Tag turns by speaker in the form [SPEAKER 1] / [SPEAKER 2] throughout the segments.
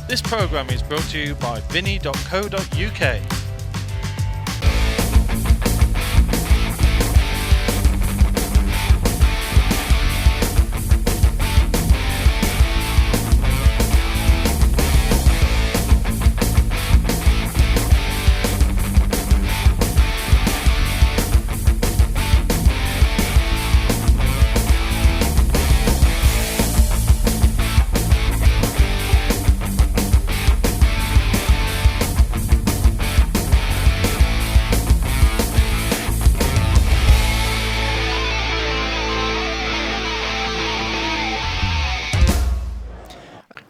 [SPEAKER 1] This programme is brought to you by Vinny.co.uk.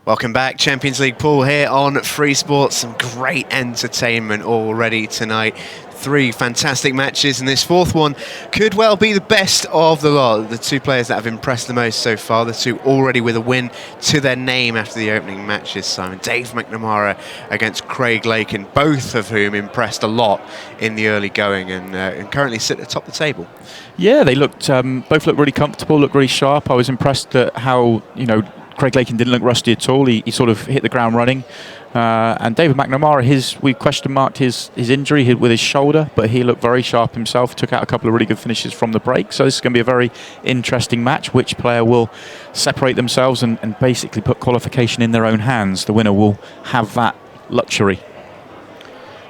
[SPEAKER 2] Welcome back, Champions League pool here on Free Sports. Some great entertainment already tonight. 3 fantastic matches, and this fourth one could well be the best of the lot. The 2 players that have impressed the most so far, the 2 already with a win to their name after the opening matches, Simon. Dave McNamara against Craig Lakin, both of whom impressed a lot in the early going and currently sit atop the table.
[SPEAKER 3] Yeah, they looked both looked really comfortable, looked really sharp. I was impressed at how, Craig Lakin didn't look rusty at all. He sort of hit the ground running. And David McNamara, we question marked his injury with his shoulder, but he looked very sharp himself, took out a couple of really good finishes from the break. So this is going to be a very interesting match. Which player will separate themselves and basically put qualification in their own hands? The winner will have that luxury.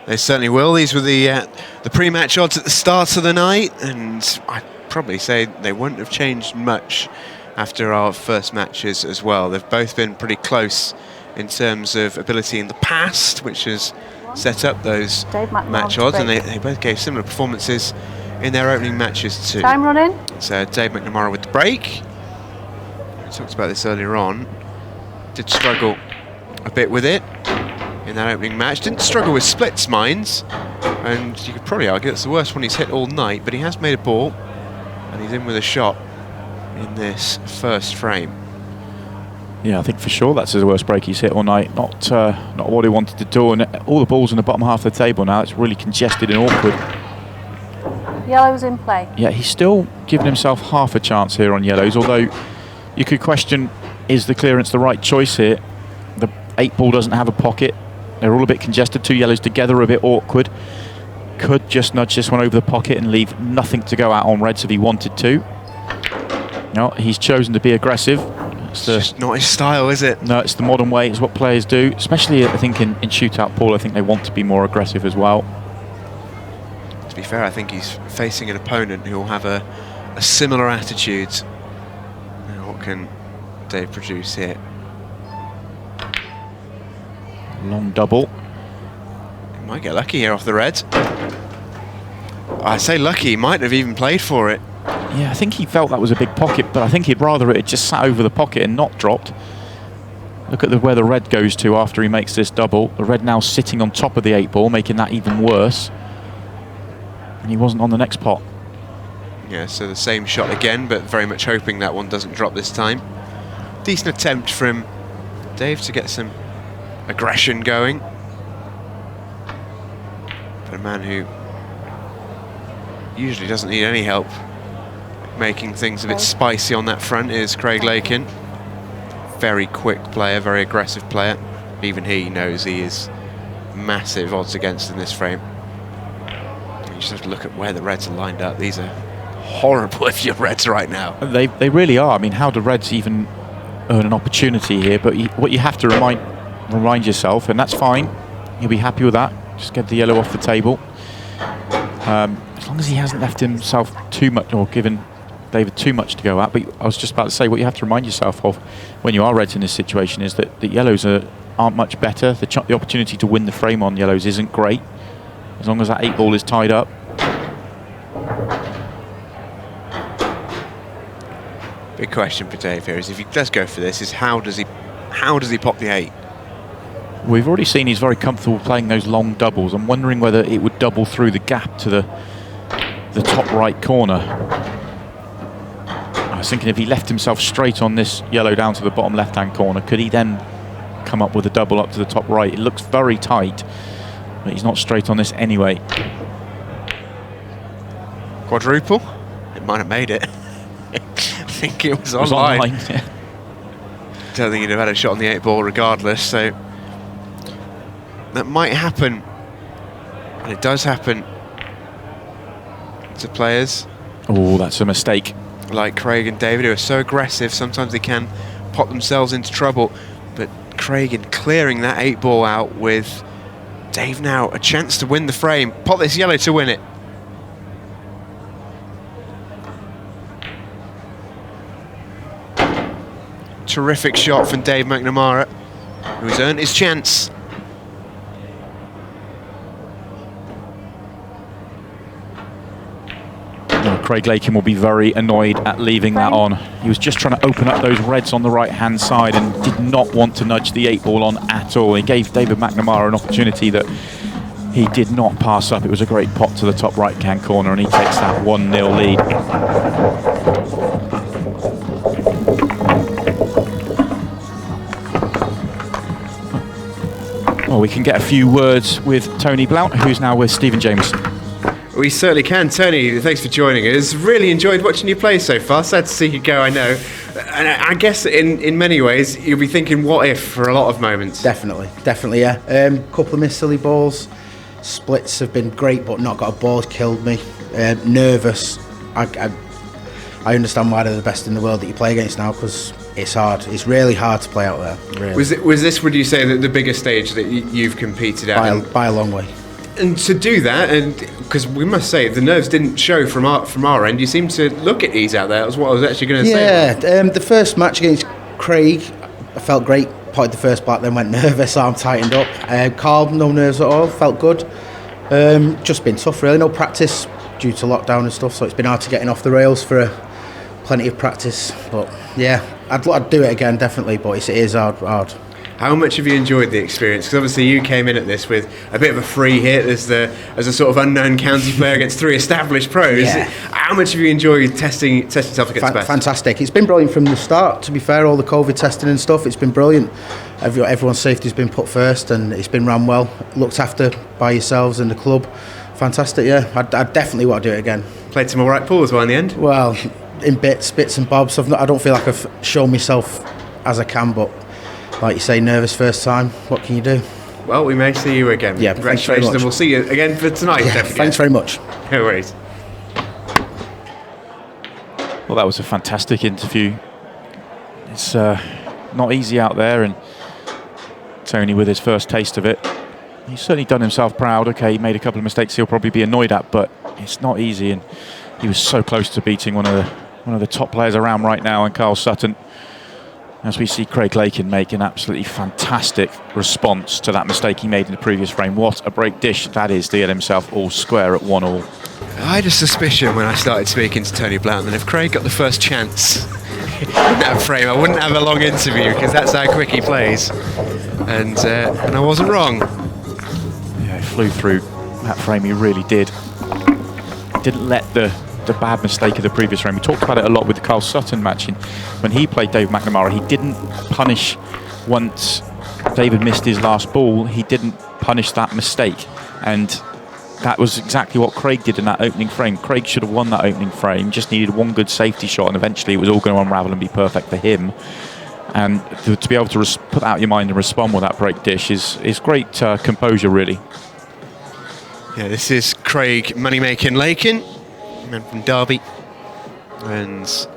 [SPEAKER 2] They certainly will. These were the pre-match odds at the start of the night, and I'd probably say they wouldn't have changed much after our first matches as well. They've both been pretty close in terms of ability in the past, which has set up those match odds, and they both gave similar performances in their opening matches too.
[SPEAKER 4] Time running.
[SPEAKER 2] So Dave McNamara with the break. We talked about this earlier on. Did struggle a bit with it in that opening match. Didn't struggle with splits, minds, and you could probably argue it's the worst one he's hit all night, but he has made a ball, and he's in with a shot in this first frame.
[SPEAKER 3] Yeah, I think for sure that's the worst break he's hit all night. Not what he wanted to do, and all the balls in the bottom half of the table now. It's really congested and awkward.
[SPEAKER 4] Yellow's in play.
[SPEAKER 3] Yeah, he's still giving himself half a chance here on yellows, although you could question, is the clearance the right choice here? The 8 ball doesn't have a pocket. They're all a bit congested. 2 yellows together are a bit awkward. Could just nudge this one over the pocket and leave nothing to go out on reds if he wanted to. No, he's chosen to be aggressive.
[SPEAKER 2] It's just not his style, is it?
[SPEAKER 3] No, it's the modern way. It's what players do, especially I think in shootout pool. I think they want to be more aggressive as well.
[SPEAKER 2] To be fair, I think he's facing an opponent who will have a similar attitude. Now, what can Dave produce here?
[SPEAKER 3] Long double.
[SPEAKER 2] He might get lucky here off the red. I say lucky, he might have even played for it.
[SPEAKER 3] Yeah, I think he felt that was a big pocket, but I think he'd rather it had just sat over the pocket and not dropped. Look at where the red goes to after he makes this double. The red now sitting on top of the 8 ball, making that even worse. And he wasn't on the next pot.
[SPEAKER 2] Yeah, so the same shot again, but very much hoping that one doesn't drop this time. Decent attempt from Dave to get some aggression going. But a man who usually doesn't need any help making things a bit spicy on that front is Craig Lakin. Very quick player, very aggressive player. Even he knows he is massive odds against in this frame. You just have to look at where the reds are lined up. These are horrible if you're reds right now.
[SPEAKER 3] They really are. I mean, how do reds even earn an opportunity here? But what you have to remind yourself, and that's fine, you'll be happy with that. Just get the yellow off the table. As long as he hasn't left himself too much or given David too much to go at. But I was just about to say, what you have to remind yourself of when you are reds in this situation is that the yellows aren't much better. The opportunity to win the frame on yellows isn't great, as long as that 8 ball is tied up.
[SPEAKER 2] Big question for Dave here is, if he does go for this, is how does he pop the 8?
[SPEAKER 3] We've already seen he's very comfortable playing those long doubles. I'm wondering whether it would double through the gap to the top right corner. I was thinking if he left himself straight on this yellow down to the bottom left-hand corner, could he then come up with a double up to the top right? It looks very tight, but he's not straight on this anyway.
[SPEAKER 2] Quadruple? It might have made it. I think it was online.
[SPEAKER 3] Yeah.
[SPEAKER 2] Don't think he'd have had a shot on the 8 ball regardless, so that might happen, and it does happen to players.
[SPEAKER 3] Oh, that's a mistake.
[SPEAKER 2] Like Craig and David, who are so aggressive, sometimes they can pop themselves into trouble. But Craig in clearing that 8-ball out with Dave now a chance to win the frame. Pop this yellow to win it. Terrific shot from Dave McNamara, who's earned his chance.
[SPEAKER 3] Craig Lakin will be very annoyed at leaving that on. He was just trying to open up those reds on the right-hand side and did not want to nudge the 8-ball on at all. He gave David McNamara an opportunity that he did not pass up. It was a great pot to the top right-hand corner, and he takes that 1-0 lead. Well, we can get a few words with Tony Blount, who's now with Stephen Jameson.
[SPEAKER 2] We certainly can. Tony, thanks for joining us. Really enjoyed watching you play so far. Sad to see you go, I know. And I guess in many ways, you'll be thinking, what if, for a lot of moments?
[SPEAKER 5] Definitely, yeah. Couple of missed silly balls. Splits have been great, but not got a ball killed me. Nervous. I understand why they're the best in the world that you play against now, because it's hard. It's really hard to play out there. Really.
[SPEAKER 2] Was this, would you say, the biggest stage that you've competed at?
[SPEAKER 5] By a long way.
[SPEAKER 2] And to do that, and because we must say the nerves didn't show from our end, you seem to look at ease out there. That's what I was actually going to say.
[SPEAKER 5] Yeah, the first match against Craig, I felt great. Potted the first black, then went nervous. Arm tightened up. Calm, no nerves at all. Felt good. Just been tough, really. No practice due to lockdown and stuff, so it's been hard to getting off the rails for plenty of practice. But yeah, I'd do it again, definitely. But it is hard.
[SPEAKER 2] How much have you enjoyed the experience? Because obviously you came in at this with a bit of a free hit as a sort of unknown county player against 3 established pros.
[SPEAKER 5] Yeah.
[SPEAKER 2] How much have you enjoyed testing yourself against the best?
[SPEAKER 5] Fantastic. It's been brilliant from the start, to be fair, all the COVID testing and stuff. It's been brilliant. Everyone's safety has been put first, and it's been run well, looked after by yourselves and the club. Fantastic, yeah. I definitely want to do it again.
[SPEAKER 2] Played some all right pool as well in the end?
[SPEAKER 5] Well, in bits and bobs. I don't feel like I've shown myself as I can, but like you say, nervous first time. What can you do?
[SPEAKER 2] Well, we may see you again.
[SPEAKER 5] Yeah,
[SPEAKER 2] congratulations, and we'll see you again for tonight.
[SPEAKER 5] Yeah, thanks very much.
[SPEAKER 2] No worries.
[SPEAKER 3] Well, that was a fantastic interview. It's not easy out there, and Tony with his first taste of it. He's certainly done himself proud. Okay, he made a couple of mistakes he'll probably be annoyed at, but it's not easy, and he was so close to beating one of the top players around right now, and Carl Sutton. As we see Craig Lakin make an absolutely fantastic response to that mistake he made in the previous frame. What a break dish that is to get himself all square at 1-1.
[SPEAKER 2] I had a suspicion when I started speaking to Tony Blount that if Craig got the first chance in that frame, I wouldn't have a long interview, because that's how quick he plays. And I wasn't wrong.
[SPEAKER 3] Yeah, he flew through that frame, he really did. Didn't let the bad mistake of the previous frame. We talked about it a lot with the Carl Sutton match. When he played Dave McNamara, he didn't punish once David missed his last ball. He didn't punish that mistake, and that was exactly what Craig did in that opening frame. Craig should have won that opening frame, just needed one good safety shot, and eventually it was all going to unravel and be perfect for him. And to be able to put that out your mind and respond with that break dish is great composure, really.
[SPEAKER 2] Yeah, this is Craig Moneymaking Lakin, man from Derby, and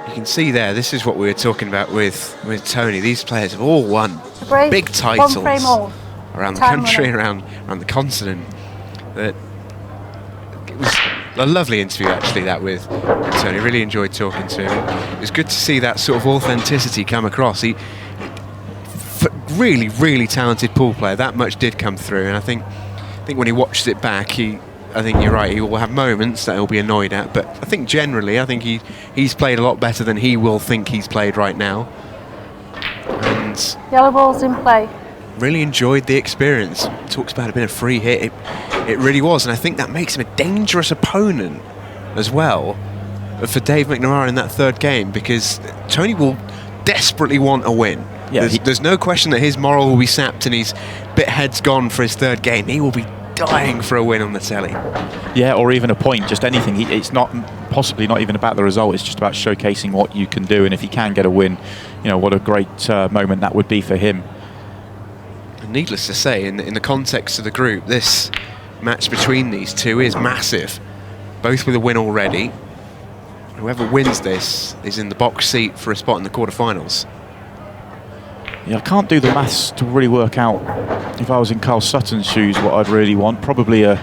[SPEAKER 2] you can see there, this is what we were talking about with Tony. These players have all won big titles around the country, around the continent. That it was a lovely interview, actually, that with Tony. Really enjoyed talking to him. It was good to see that sort of authenticity come across. He really talented pool player. That much did come through, and I think when he watches it back, I think you're right, he will have moments that he'll be annoyed at, but I think generally, he's played a lot better than he will think he's played right now. And
[SPEAKER 4] Yellow ball's in play.
[SPEAKER 2] Really enjoyed the experience. Talks about it being a free hit. It really was, and I think that makes him a dangerous opponent as well for Dave McNamara in that third game, because Tony will desperately want a win. Yeah, there's no question that his moral will be sapped and his bit head's gone for his third game. He will be dying for a win on the telly. Yeah, or even a point, just anything. It's possibly not even about the result, it's just about showcasing what you can do, and if he can get a win, what a great moment that would be for him. And needless to say, in the context of the group, this match between these two is massive. Both with a win already. Whoever wins this is in the box seat for a spot in the quarterfinals.
[SPEAKER 3] Yeah, I can't do the maths to really work out, if I was in Carl Sutton's shoes, what I'd really want. Probably a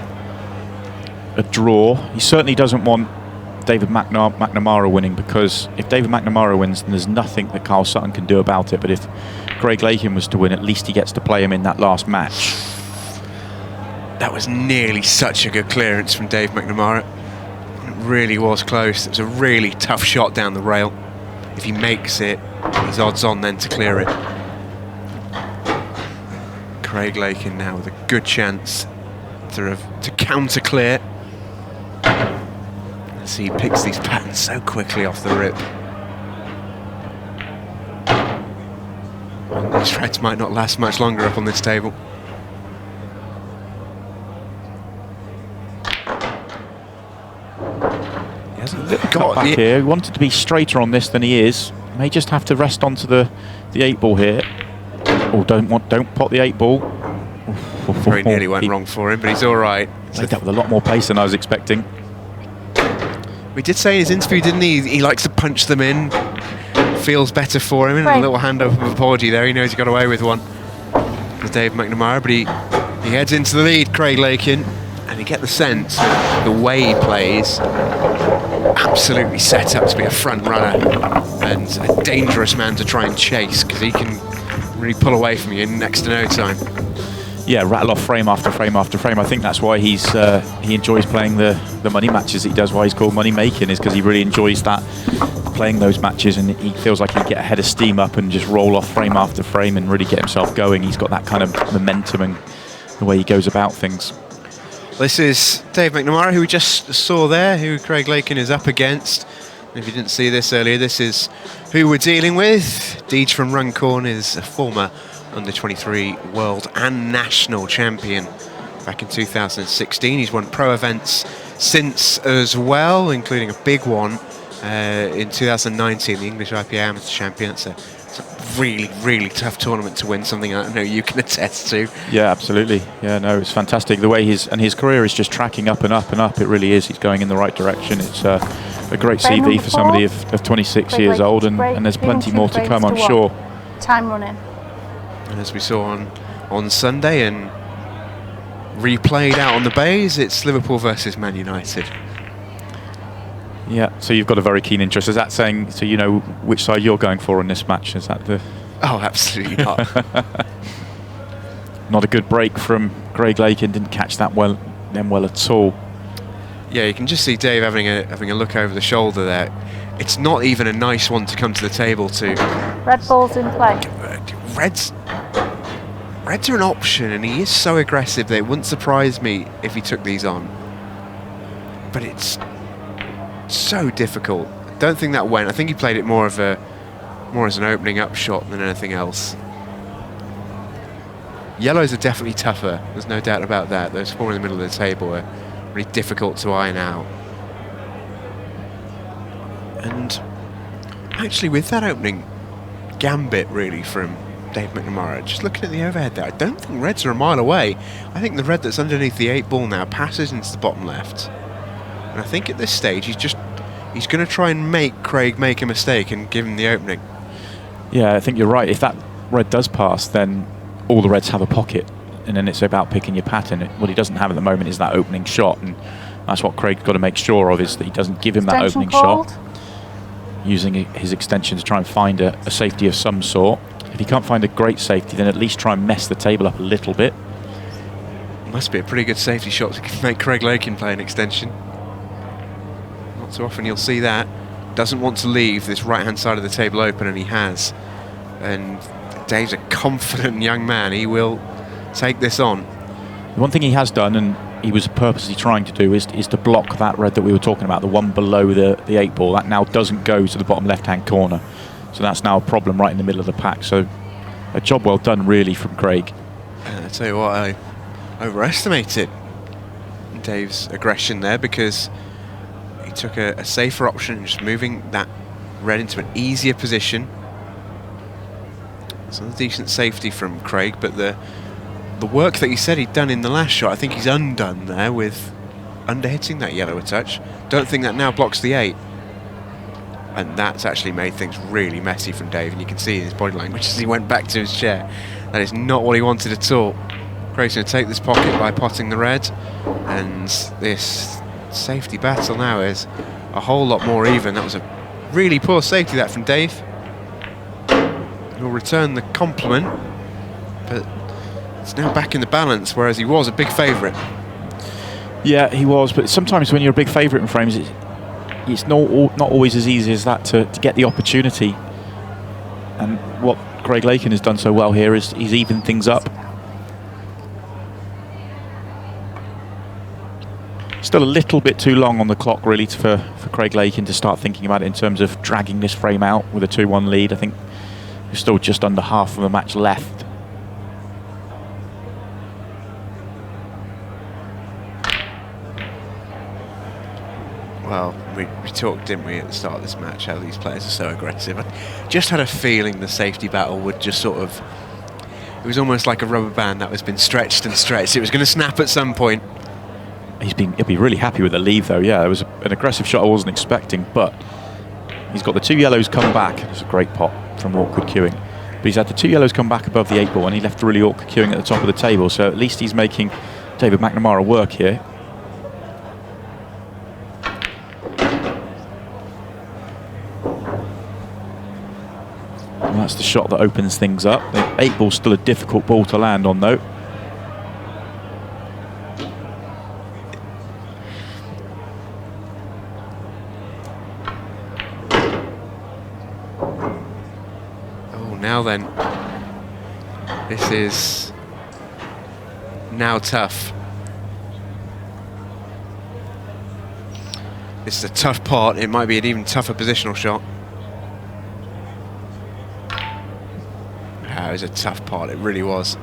[SPEAKER 3] draw. He certainly doesn't want David McNamara winning, because if David McNamara wins, then there's nothing that Carl Sutton can do about it. But if Craig Lakin was to win, at least he gets to play him in that last match.
[SPEAKER 2] That was nearly such a good clearance from Dave McNamara. It really was close. It was a really tough shot down the rail. If he makes it, he's odds on then to clear it. Craig Lakin now with a good chance to counter clear. As he picks these patterns so quickly off the rip. And these Reds might not last much longer up on this table. He hasn't got
[SPEAKER 3] back here. He wanted to be straighter on this than he is. May just have to rest onto the 8-ball here. Oh, don't pot the 8-ball.
[SPEAKER 2] Very nearly went wrong for him, but he's all right.
[SPEAKER 3] Played that with a lot more pace than I was expecting.
[SPEAKER 2] We did say in his interview, didn't he? He likes to punch them in. Feels better for him. And a little hand up of apology there. He knows he got away with one. With Dave McNamara, but he heads into the lead, Craig Lakin. And you get the sense, the way he plays, absolutely set up to be a front runner and a dangerous man to try and chase, because he can really pull away from you in next to no time.
[SPEAKER 3] Yeah, rattle off frame after frame after frame. I think that's why he enjoys playing the money matches that he does. Why he's called Money Making is because he really enjoys that, playing those matches, and he feels like he can get a head of steam up and just roll off frame after frame and really get himself going. He's got that kind of momentum and the way he goes about things.
[SPEAKER 2] This is Dave McNamara, who we just saw there, who Craig Lakin is up against. And if you didn't see this earlier, this is who we're dealing with. Deej from Runcorn is a former under-23 world and national champion back in 2016. He's won pro events since as well, including a big one in 2019, the English IPA Amateur Champion. It's a really, really tough tournament to win, something I know you can attest to.
[SPEAKER 3] Yeah, absolutely. Yeah, no, it's fantastic. The way his career is just tracking up and up and up. It really is. He's going in the right direction. It's a great CV for somebody of 26 years old, and there's plenty more to come, I'm sure.
[SPEAKER 4] Time running.
[SPEAKER 2] And as we saw on Sunday and replayed out on the bays, it's Liverpool versus Man United.
[SPEAKER 3] Yeah, so you've got a very keen interest. Is that saying, so you know which side you're going for in this match? Is that the...
[SPEAKER 2] Oh, absolutely not.
[SPEAKER 3] Not a good break from Craig Lakin, didn't catch that well at all.
[SPEAKER 2] Yeah, you can just see Dave having a look over the shoulder there. It's not even a nice one to come to the table to.
[SPEAKER 4] Red ball's in play.
[SPEAKER 2] Reds are an option, and he is so aggressive that it wouldn't surprise me if he took these on. But it's so difficult. I don't think that went. I think he played it more as an opening up shot than anything else. Yellows are definitely tougher. There's no doubt about that. Those four in the middle of the table are really difficult to iron out. And actually, with that opening gambit, really, from Dave McNamara, just looking at the overhead there, I don't think Reds are a mile away. I think the red that's underneath the 8-ball now passes into the bottom left. And I think at this stage, he's going to try and make Craig make a mistake and give him the opening.
[SPEAKER 3] Yeah, I think you're right. If that red does pass, then all the Reds have a pocket, and then it's about picking your pattern. What he doesn't have at the moment is that opening shot, and that's what Craig's got to make sure of, is that he doesn't give him that opening shot, using his extension to try and find a safety of some sort. If he can't find a great safety, then at least try and mess the table up a little bit.
[SPEAKER 2] Must be a pretty good safety shot to make Craig Lakin play an extension. Not so often you'll see that. Doesn't want to leave this right-hand side of the table open, and he has. And Dave's a confident young man. He will take this on.
[SPEAKER 3] The one thing he has done, and he was purposely trying to do, is to block that red that we were talking about, the one below the 8-ball. That now doesn't go to the bottom left-hand corner. So that's now a problem right in the middle of the pack. So a job well done, really, from Craig.
[SPEAKER 2] I tell you what, I overestimated Dave's aggression there, because he took a safer option, just moving that red into an easier position. It's a decent safety from Craig, but the the work that he said he'd done in the last shot, I think he's undone there with under-hitting that yellow a touch. Don't think that now blocks the 8. And that's actually made things really messy from Dave, and you can see in his body language as he went back to his chair. That is not what he wanted at all. Craig's going to take this pocket by potting the red, and this safety battle now is a whole lot more even. That was a really poor safety that from Dave. He'll return the compliment, but it's now back in the balance, whereas he was a big favourite.
[SPEAKER 3] Yeah, he was, but sometimes when you're a big favourite in frames, it's not always as easy as that to get the opportunity. And what Craig Lakin has done so well here is he's evened things up. Still a little bit too long on the clock, really, for Craig Lakin to start thinking about it in terms of dragging this frame out with a 2-1 lead. I think there's still just under half of a match left.
[SPEAKER 2] Well, we talked, didn't we, at the start of this match, how these players are so aggressive. I just had a feeling the safety battle would just sort of... It was almost like a rubber band that was been stretched and stretched. It was going to snap at some point.
[SPEAKER 3] He'll be really happy with the leave, though. Yeah, it was an aggressive shot I wasn't expecting, but he's got the 2 yellows come back. It's a great pot from awkward queuing. But he's had the 2 yellows come back above the 8 ball, and he left really awkward queuing at the top of the table. So at least he's making David McNamara work here. And that's the shot that opens things up. The 8 ball's still a difficult ball to land on, though.
[SPEAKER 2] Now then, this is now tough. This is a tough part. It might be an even tougher positional shot. It was a tough part, it really was.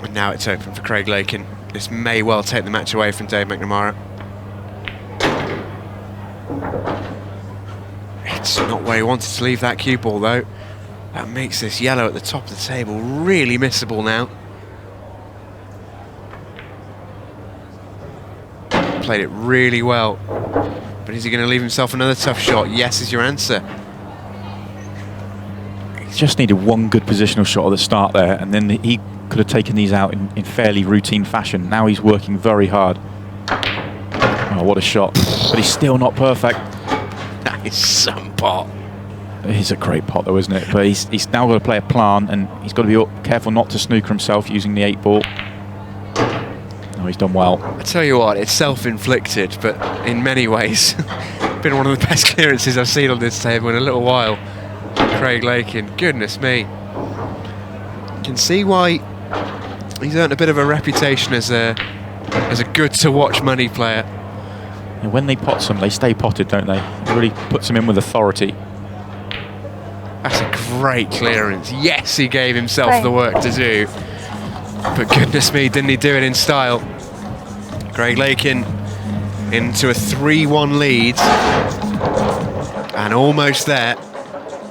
[SPEAKER 2] And now it's open for Craig Lakin. This may well take the match away from Dave McNamara. It's not where he wanted to leave that cue ball, though. That makes this yellow at the top of the table really missable now. Played it really well. But is he going to leave himself another tough shot? Yes is your answer.
[SPEAKER 3] He just needed one good positional shot at the start there, and then he could have taken these out in fairly routine fashion. Now he's working very hard. Oh, what a shot. But he's still not perfect.
[SPEAKER 2] That is some pot.
[SPEAKER 3] It is a great pot, though, isn't it? But he's now got to play a plan, and he's got to be careful not to snooker himself using the 8 ball. Oh, he's done well.
[SPEAKER 2] I tell you what, it's self-inflicted, but in many ways, been one of the best clearances I've seen on this table in a little while. Craig Lakin, goodness me. You can see why he's earned a bit of a reputation as a good-to-watch money player.
[SPEAKER 3] And when they pot some, they stay potted, don't they? It really puts them in with authority.
[SPEAKER 2] That's a great clearance. Yes, he gave himself the work to do. But goodness me, didn't he do it in style? Craig Lakin into a 3-1 lead. And almost there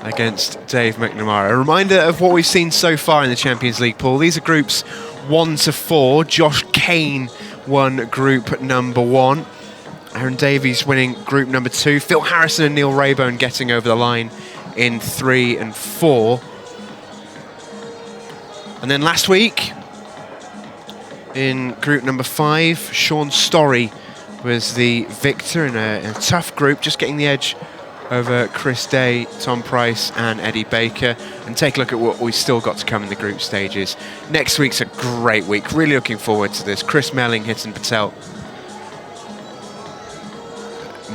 [SPEAKER 2] against Dave McNamara. A reminder of what we've seen so far in the Champions League pool. These are groups 1 to 4. Josh Kane won group number 1. Aaron Davies winning group number 2. Phil Harrison and Neil Raybone getting over the line in 3 and 4. And then last week, in group number 5, Sean Storey was the victor in a tough group, just getting the edge over Chris Day, Tom Price and Eddie Baker. And take a look at what we've still got to come in the group stages. Next week's a great week, really looking forward to this. Chris Melling, Hitan Patel,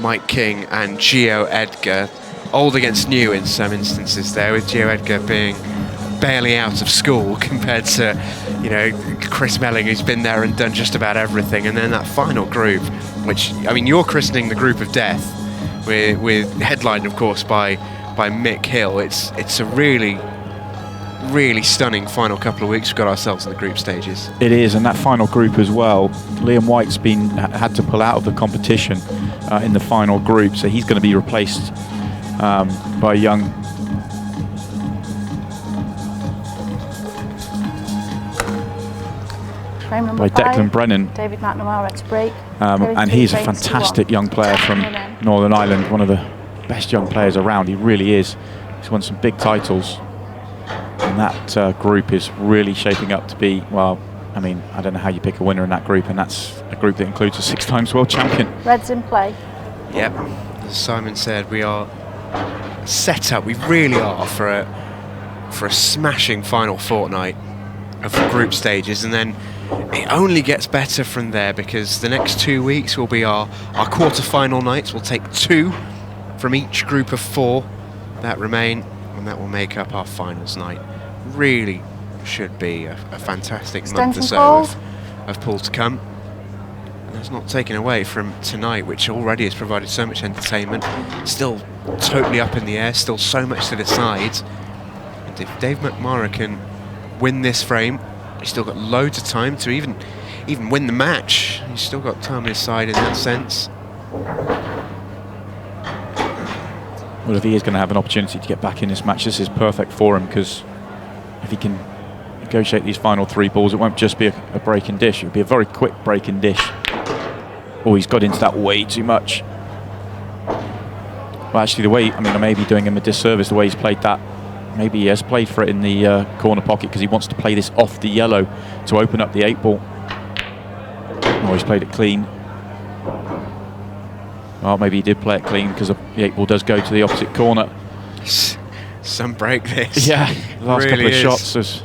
[SPEAKER 2] Mike King and Gio Edgar. Old against new in some instances there, with Gio Edgar being barely out of school compared to, you know, Chris Melling, who's been there and done just about everything. And then that final group, which, I mean, you're christening the group of death, with headlined, of course, by Mick Hill. It's a really stunning final couple of weeks we've got ourselves in the group stages.
[SPEAKER 3] It is, and that final group as well. Liam White's had to pull out of the competition in the final group, so he's going to be replaced by
[SPEAKER 4] Frame number
[SPEAKER 3] by
[SPEAKER 4] 5.
[SPEAKER 3] Declan Brennan.
[SPEAKER 4] David McNamara to break.
[SPEAKER 3] And he's a fantastic young player from Northern Ireland, one of the best young players around. He really is. He's won some big titles. And that group is really shaping up to be, well, I mean, I don't know how you pick a winner in that group, and that's a group that includes a 6-time world champion.
[SPEAKER 4] Reds in play.
[SPEAKER 2] Yep, as Simon said, we are set up. We really are for a smashing final fortnight of the group stages, and then it only gets better from there, because the next 2 weeks will be our quarter-final nights. We'll take 2 from each group of 4 that remain, and that will make up our finals night. Really should be a fantastic month or so of pool to come. And that's not taken away from tonight, which already has provided so much entertainment. Still totally up in the air, still so much to decide. And if Dave McNamara can win this frame, he's still got loads of time to even win the match. He's still got time on his side in that sense.
[SPEAKER 3] Well, if he is going to have an opportunity to get back in this match, this is perfect for him, because if he can negotiate these final 3 balls, it won't just be a break and dish. It'll be a very quick break and dish. Oh, he's got into that way too much. Well, actually, the way, I mean, I may be doing him a disservice the way he's played that. Maybe he has played for it in the corner pocket because he wants to play this off the yellow to open up the 8 ball. Oh, he's played it clean. Well, maybe he did play it clean because the 8 ball does go to the opposite corner.
[SPEAKER 2] Some break this.
[SPEAKER 3] Yeah, the last
[SPEAKER 2] really
[SPEAKER 3] couple of
[SPEAKER 2] is.
[SPEAKER 3] shots has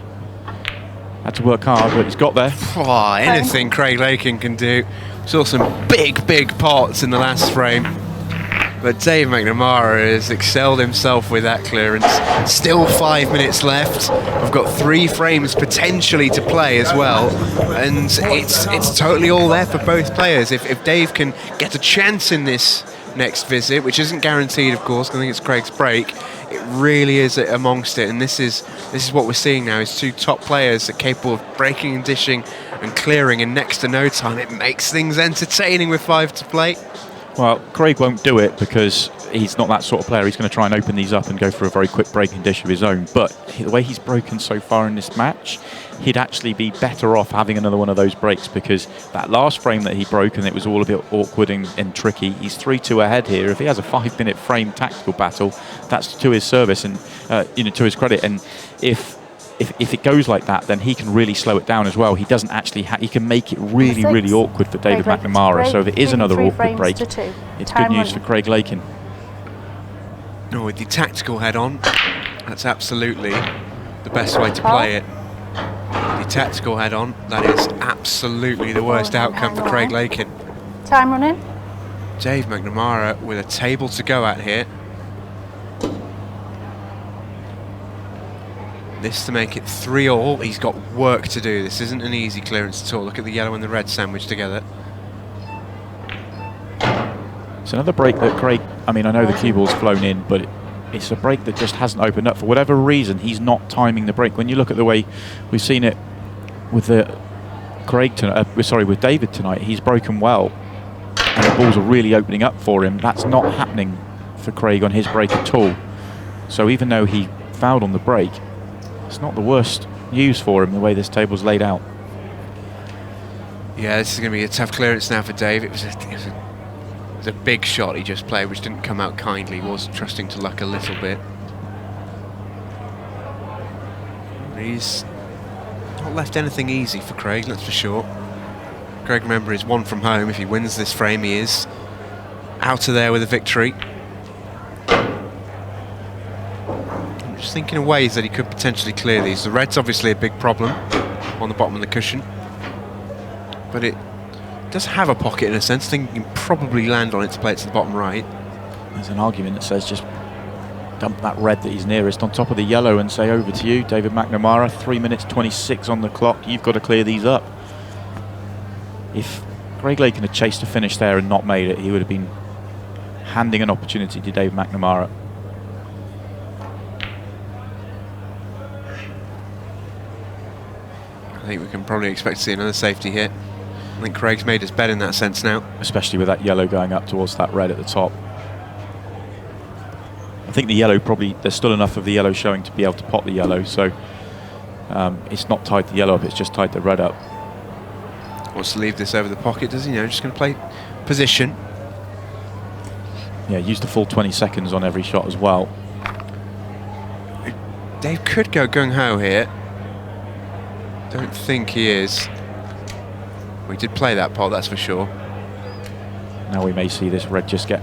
[SPEAKER 3] had to work hard, but he's got there.
[SPEAKER 2] Oh, anything Craig Lakin can do. Saw some big pots in the last frame. But Dave McNamara has excelled himself with that clearance. Still 5 minutes left. We've got 3 frames potentially to play as well. And it's totally all there for both players. If Dave can get a chance in this next visit, which isn't guaranteed, of course, I think it's Craig's break, it really is amongst it. And this is what we're seeing now, is 2 top players that are capable of breaking and dishing and clearing in next to no time. It makes things entertaining with 5 to play.
[SPEAKER 3] Well, Craig won't do it because he's not that sort of player. He's going to try and open these up and go for a very quick break and dish of his own. But the way he's broken so far in this match, he'd actually be better off having another one of those breaks, because that last frame that he broke, and it was all a bit awkward and tricky, he's 3-2 ahead here. If he has a 5-minute frame tactical battle, that's to his service and to his credit. And if it goes like that, then he can really slow it down as well. He doesn't actually he can make it really awkward for David McNamara. So if it is another awkward break, it's good news for Craig Lakin.
[SPEAKER 2] No, with the tactical head on, that's absolutely the best way to play it. The tactical head on, that is absolutely the worst outcome for Craig Lakin.
[SPEAKER 4] Time running.
[SPEAKER 2] Dave McNamara with a table to go at here. This to make it 3-all. He's got work to do. This isn't an easy clearance at all. Look at the yellow and the red sandwiched together.
[SPEAKER 3] It's another break that Craig, I mean, I know the cue ball's flown in, but it's a break that just hasn't opened up. For whatever reason, he's not timing the break. When you look at the way we've seen it with with David tonight, he's broken well, and the balls are really opening up for him. That's not happening for Craig on his break at all. So even though he fouled on the break, it's not the worst news for him, the way this table's laid out.
[SPEAKER 2] Yeah, this is going to be a tough clearance now for Dave. It was a big shot he just played, which didn't come out kindly. He was trusting to luck a little bit. He's not left anything easy for Craig, that's for sure. Craig, remember, is 1 from home. If he wins this frame, he is out of there with a victory. Just thinking of ways that he could potentially clear these. The red's obviously a big problem on the bottom of the cushion, but it does have a pocket in a sense. I think you can probably land on it to play it to the bottom right.
[SPEAKER 3] There's an argument that says just dump that red that he's nearest on top of the yellow and say, over to you, David McNamara. 3 minutes 26 on the clock. You've got to clear these up. If Craig Lakin had chased a finish there and not made it, he would have been handing an opportunity to David McNamara.
[SPEAKER 2] I think we can probably expect to see another safety hit. I think Craig's made his bed in that sense now.
[SPEAKER 3] Especially with that yellow going up towards that red at the top. I think the yellow probably, there's still enough of the yellow showing to be able to pot the yellow, so it's not tied the yellow up, it's just tied the red up.
[SPEAKER 2] Wants to leave this over the pocket, does he? No, just going to play position.
[SPEAKER 3] Yeah, use the full 20 seconds on every shot as well.
[SPEAKER 2] Dave could go gung-ho here. Don't think he is. We did play that pot, that's for sure.
[SPEAKER 3] Now we may see this red just get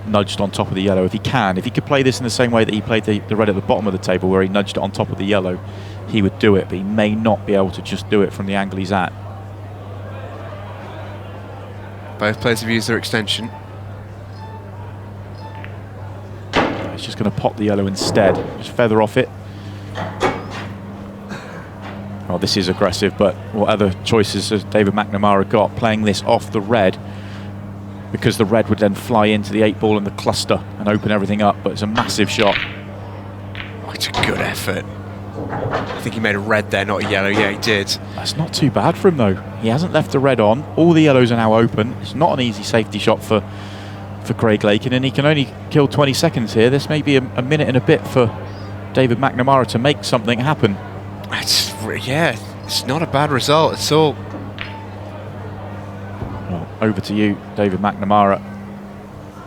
[SPEAKER 3] nudged on top of the yellow. If he could play this in the same way that he played the red at the bottom of the table, where he nudged it on top of the yellow, he would do it, but he may not be able to just do it from the angle he's at.
[SPEAKER 2] Both players have used their extension.
[SPEAKER 3] He's just going to pop the yellow instead, just feather off it. Well, this is aggressive, but what other choices has David McNamara got? Playing this off the red, because the red would then fly into the 8 ball and the cluster and open everything up, but it's a massive shot.
[SPEAKER 2] Oh, it's a good effort. I think he made a red there, not a yellow. Yeah, he did.
[SPEAKER 3] That's not too bad for him, though. He hasn't left the red on. All the yellows are now open. It's not an easy safety shot for Craig Lakin, and he can only kill 20 seconds here. This may be a minute and a bit for David McNamara to make something happen.
[SPEAKER 2] Yeah, it's not a bad result at all.
[SPEAKER 3] Well, over to you, David McNamara.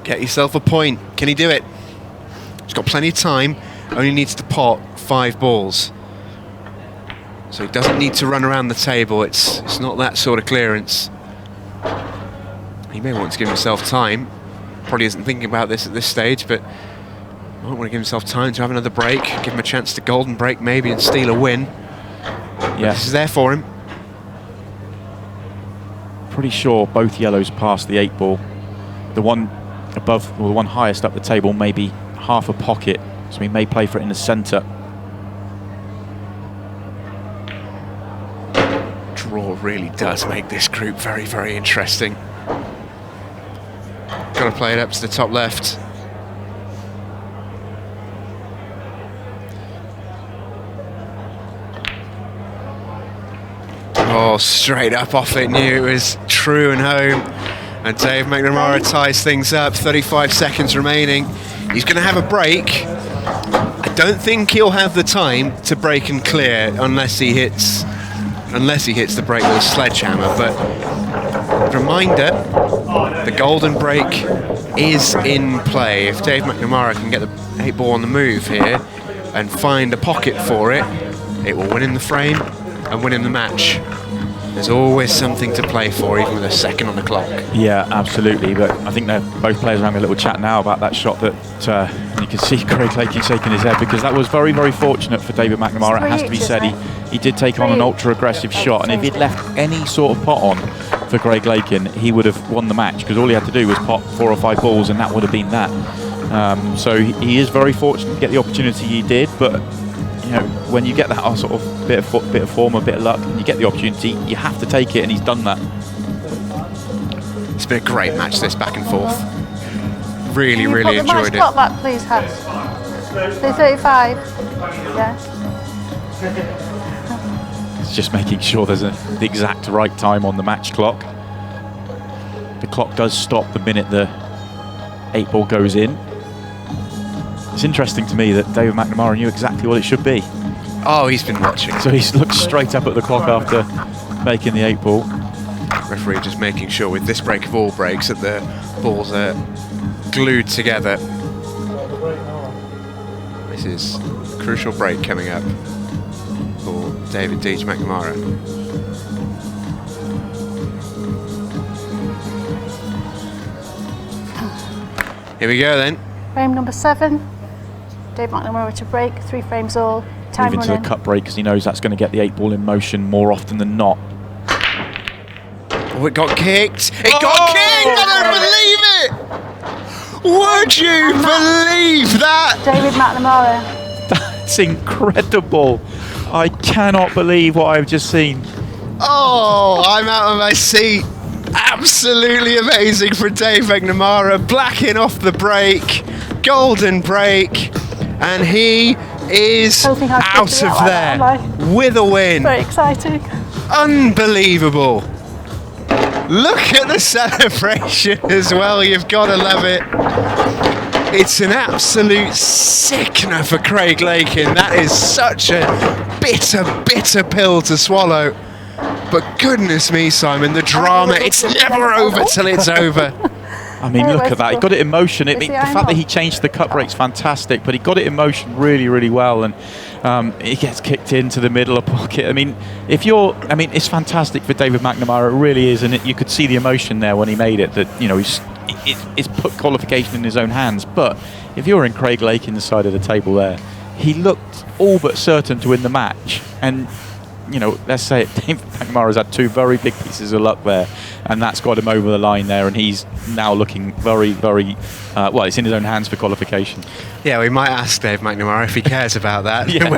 [SPEAKER 2] Get yourself a point. Can he do it? He's got plenty of time. Only needs to pot 5 balls. So he doesn't need to run around the table. It's not that sort of clearance. He may want to give himself time. Probably isn't thinking about this at this stage, but might want to give himself time to have another break. Give him a chance to golden break maybe and steal a win.
[SPEAKER 3] Yeah,
[SPEAKER 2] this is there for him.
[SPEAKER 3] Pretty sure both yellows past the 8 ball. The one above, or the one highest up the table, may be half a pocket, so he may play for it in the centre.
[SPEAKER 2] Draw really does make this group very, very interesting. Got to play it up to the top left. Oh, straight up off it, knew it was true and home. And Dave McNamara ties things up, 35 seconds remaining. He's going to have a break. I don't think he'll have the time to break and clear unless he hits the break with a sledgehammer. But reminder, the golden break is in play. If Dave McNamara can get the 8 ball on the move here and find a pocket for it, it will win in the frame and win in the match. There's always something to play for, even with a second on the clock.
[SPEAKER 3] Yeah, absolutely. But I think they're both players are having a little chat now about that shot that you can see Craig Lakin shaking his head, because that was very, very fortunate for David McNamara. It has to be said. He did take on an ultra-aggressive shot, and if he'd left any sort of pot on for Craig Lakin, he would have won the match, because all he had to do was pot 4 or 5 balls, and that would have been that. So he is very fortunate to get the opportunity he did, but you know, when you get that sort of bit of form, a bit of luck, and you get the opportunity, you have to take it, and he's done that.
[SPEAKER 2] It's been a great match, this back and forth. Really,
[SPEAKER 4] Can you
[SPEAKER 2] really
[SPEAKER 4] put the
[SPEAKER 2] enjoyed
[SPEAKER 4] match clock
[SPEAKER 2] it.
[SPEAKER 4] back, please, Has? 3:35. Yes.
[SPEAKER 3] It's just making sure there's the exact right time on the match clock. The clock does stop the minute the 8 ball goes in. It's interesting to me that David McNamara knew exactly what it should be.
[SPEAKER 2] Oh, he's been watching.
[SPEAKER 3] So he's looked straight up at the clock after making the 8 ball.
[SPEAKER 2] Referee just making sure with this break of all breaks that the balls are glued together. This is a crucial break coming up for David Deej McNamara. Here we go then.
[SPEAKER 4] Frame number 7. Dave McNamara to break, 3 frames all. Time
[SPEAKER 3] Move into
[SPEAKER 4] running.
[SPEAKER 3] the cut break, because he knows that's going to get the 8 ball in motion more often than not.
[SPEAKER 2] Oh, it got kicked! It got kicked! I don't believe it! Would you believe that?
[SPEAKER 4] David McNamara.
[SPEAKER 3] That's incredible. I cannot believe what I've just seen.
[SPEAKER 2] Oh, I'm out of my seat. Absolutely amazing for Dave McNamara. Blacking off the break. Golden break. And he is
[SPEAKER 4] Don't think I
[SPEAKER 2] out
[SPEAKER 4] could do
[SPEAKER 2] of
[SPEAKER 4] that like that,
[SPEAKER 2] there with a win.
[SPEAKER 4] Very exciting.
[SPEAKER 2] Unbelievable. Look at the celebration as well. You've got to love it. It's an absolute sickener for Craig Lakin. That is such a bitter, bitter pill to swallow. But goodness me, Simon, the drama, it's never over till it's over.
[SPEAKER 3] I mean, look at that. He got it in motion. I mean, the fact that he
[SPEAKER 4] on?
[SPEAKER 3] changed the cut break's fantastic, but he got it in motion really, really well. And he gets kicked into the middle of pocket. I mean, it's fantastic for David McNamara. It really is. And you could see the emotion there when he made it, that, you know, it's put qualification in his own hands. But if you're in Craig Lakin's side of the table there, he looked all but certain to win the match. And, you know, let's say it, David McNamara's had two very big pieces of luck there, and that's got him over the line there, and he's now looking very, very, well, it's in his own hands for qualification.
[SPEAKER 2] Yeah, we might ask Dave McNamara if he cares about that
[SPEAKER 3] Yeah.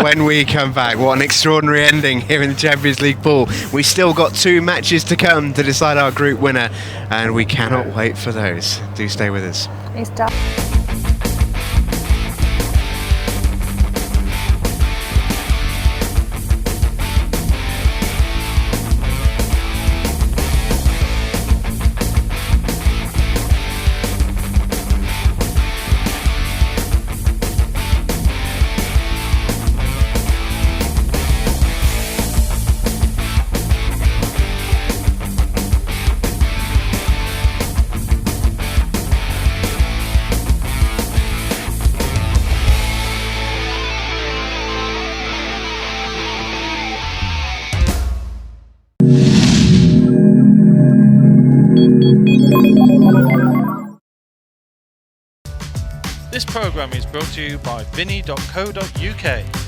[SPEAKER 2] when we come back. What an extraordinary ending here in the Champions League pool. We still got 2 matches to come to decide our group winner, and we cannot wait for those. Do stay with us.
[SPEAKER 4] He's done.
[SPEAKER 1] This programme is brought to you by Vinny.co.uk.